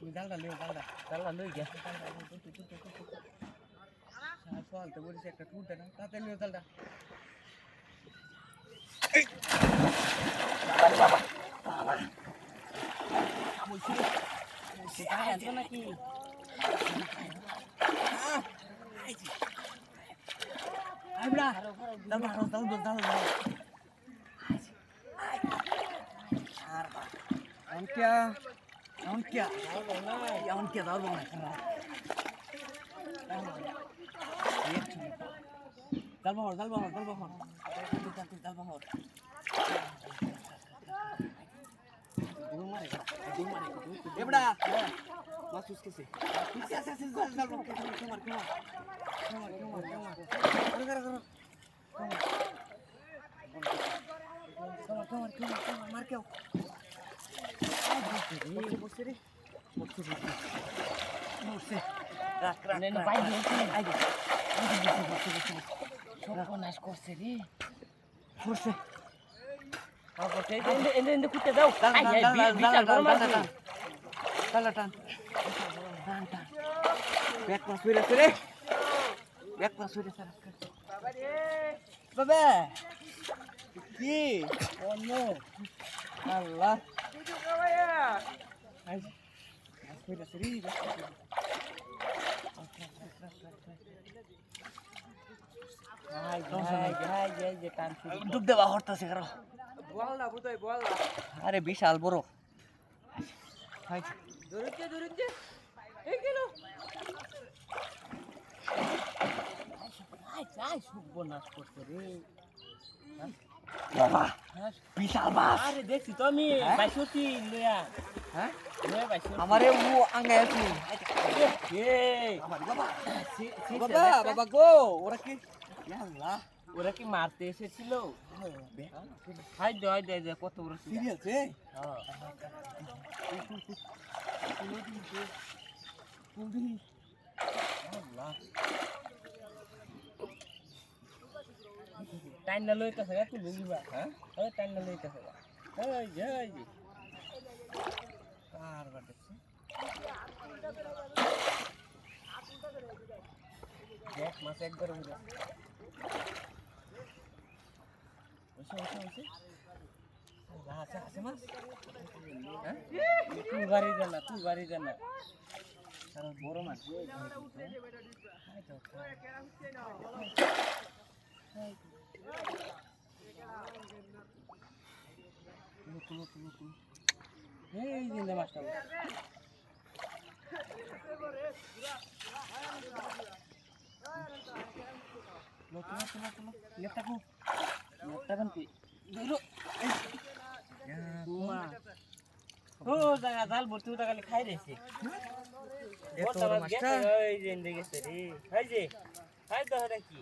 তুমি জালটা লিও জালটা জালটা লই গে সলতে বলিস একটা টুট দে না তাতে লিও জালটা নাকি আইবড়া দাল क्या दाल बना दाल बहर ये बड़ा मासूस कैसे दाल बहर मार क्यों বসে রাখ নেন ভাই দিয়েছি আইগে সর্বনাশ করছে রে বসে তারপরে এনে কুটে দাও আই বিশাল বড় মাছ টান ব্যাক পাস ফিরে রে ব্যাক পাস ফিরে বাবা কি অন্য আল্লাহ ডুব দেওয়া হরতেছে কারো আরে বিশাল বড় সর্বনাশ করছে রে বাবা বিশাল মাছ আরে দেখছি তো আমি বাইশতি লয়া হ্যাঁ লয়া বাইশতি আমারে ও আঙ্গে আছে বাবা বাবা গো ওরা কি আল্লাহ ওরা কি মারতে এসেছিল হাই দে কত বড় সিরিয়াস হ্যাঁ টাইনা লইতেছে তুই বুঝিবা হ্যাঁ ওই টাইনা লইতেছে এই যে আর বাড়ছে দেখ মাছ একবার উড়ে ওইসে আছে মাছ হ্যাঁ তুই বাড়ি জানা আর বড় মাছ এই জিন্দা মাছটা জাল ভর্তি খালি খাই রয়েছে এই যে খাই তো কি